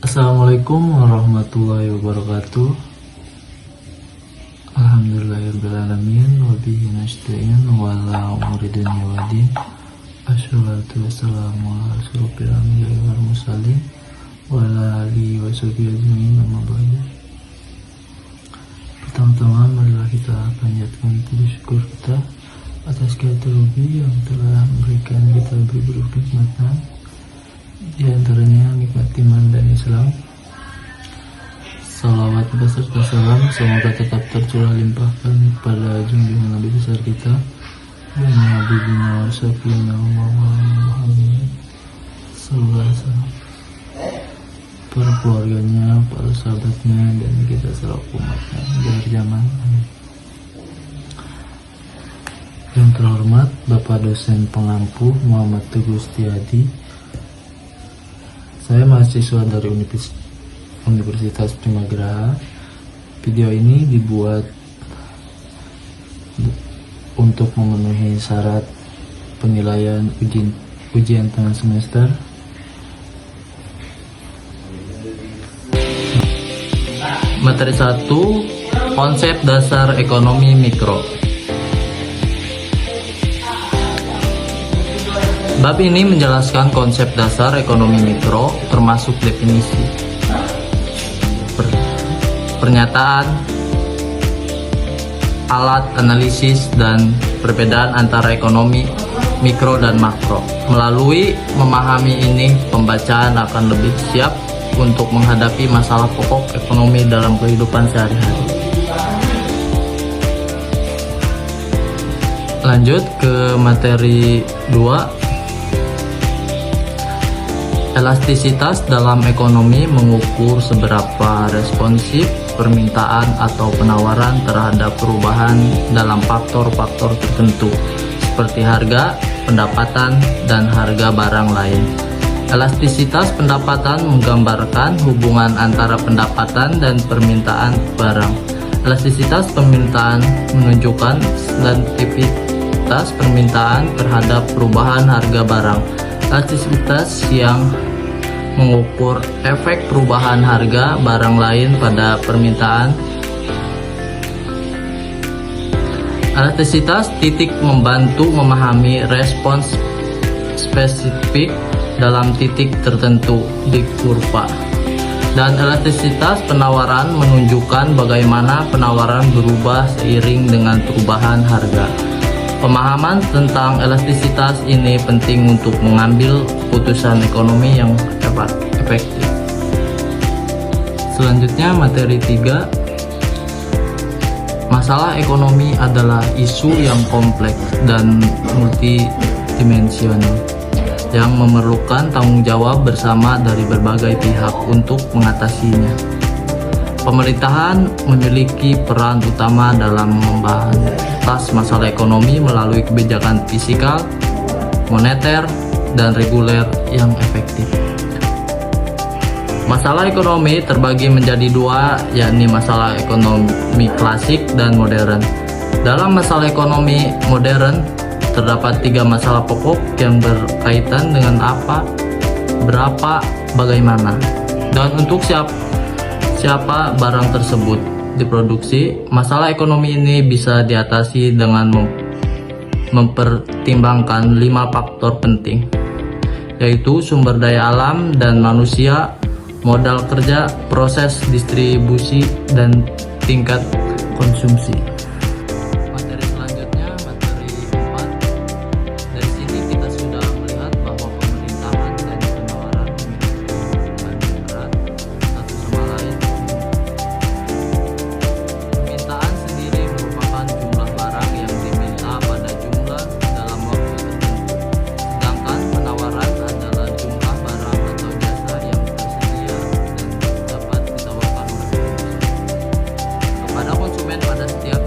Assalamualaikum warahmatullahi wabarakatuh. Alhamdulillahirrahmanirrahim. Wabihi nasta'in wala umuri dunya waddin. Assalatu wassalamu ala asyrofil anbiya'i wal mursalin wa ala alihi wa sahbihi ajmain, amma ba'du. Pertama-tama marilah kita panjatkan puji syukur kita atas karunia yang telah memberikan kita berbagai nikmat, di antaranya nikmat iman dan Islam. Salawat beserta salam semoga tetap tercurah limpahkan pada junjungan Nabi besar kita dan Nabi Bina Warsafina Muhammad sallallahu alaihi wasallam, para keluarganya, para sahabatnya, dan kita selaku umatnya di akhir zaman. Yang terhormat Bapak dosen pengampu Muhammad Teguh Setiadi, saya mahasiswa dari Universitas Primagraha. Video ini dibuat untuk memenuhi syarat penilaian ujian tengah semester. Materi 1, konsep dasar ekonomi mikro. Bab ini menjelaskan konsep dasar ekonomi mikro termasuk definisi, pernyataan, alat analisis, dan perbedaan antara ekonomi mikro dan makro. Melalui memahami ini, pembacaan akan lebih siap untuk menghadapi masalah pokok ekonomi dalam kehidupan sehari-hari. Lanjut ke materi 2. Elastisitas dalam ekonomi mengukur seberapa responsif permintaan atau penawaran terhadap perubahan dalam faktor-faktor tertentu seperti harga, pendapatan, dan harga barang lain. Elastisitas pendapatan menggambarkan hubungan antara pendapatan dan permintaan barang. Elastisitas permintaan menunjukkan sensitivitas permintaan terhadap perubahan harga barang. Elastisitas yang mengukur efek perubahan harga barang lain pada permintaan. Elastisitas titik membantu memahami respons spesifik dalam titik tertentu di kurva. Dan elastisitas penawaran menunjukkan bagaimana penawaran berubah seiring dengan perubahan harga. Pemahaman tentang elastisitas ini penting untuk mengambil keputusan ekonomi yang efektif. Selanjutnya materi 3. Masalah ekonomi adalah isu yang kompleks dan multidimensional yang memerlukan tanggung jawab bersama dari berbagai pihak untuk mengatasinya. Pemerintahan memiliki peran utama dalam membahas masalah ekonomi melalui kebijakan fiskal, moneter, dan reguler yang efektif. Masalah ekonomi terbagi menjadi dua, yakni masalah ekonomi klasik dan modern. Dalam masalah ekonomi modern, terdapat 3 masalah pokok yang berkaitan dengan apa, berapa, bagaimana, dan untuk siapa barang tersebut diproduksi. Masalah ekonomi ini bisa diatasi dengan mempertimbangkan 5 faktor penting, yaitu sumber daya alam dan manusia, modal kerja, proses distribusi, dan tingkat konsumsi. Materi selanjutnya, materi 4. Dari sini kita sudah melihat bahwa pemerintahan dan penawaran memiliki hubungan erat satu sama lain. Permintaan sendiri merupakan jumlah barang yang diminta pada jumlah dalam waktu tertentu, sedangkan penawaran adalah jumlah barang atau jasa yang tersedia dan dapat ditawarkan oleh konsumen kepada konsumen pada setiap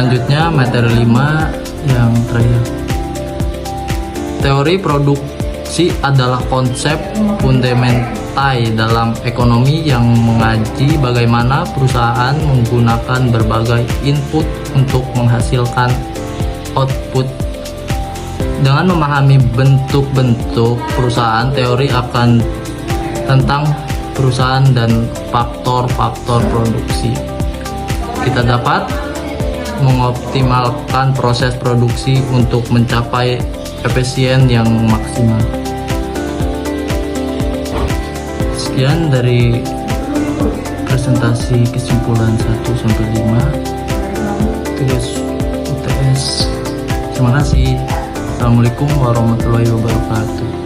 Selanjutnya materi 5 yang terakhir. Teori produksi adalah konsep fundamental dalam ekonomi yang mengaji bagaimana perusahaan menggunakan berbagai input untuk menghasilkan output. Dengan memahami bentuk-bentuk perusahaan, teori akan tentang perusahaan dan faktor-faktor produksi, kita dapat mengoptimalkan proses produksi untuk mencapai efisien yang maksimal. Sekian dari presentasi kesimpulan 1-5 tugas UTS. Terima kasih. Assalamualaikum warahmatullahi wabarakatuh.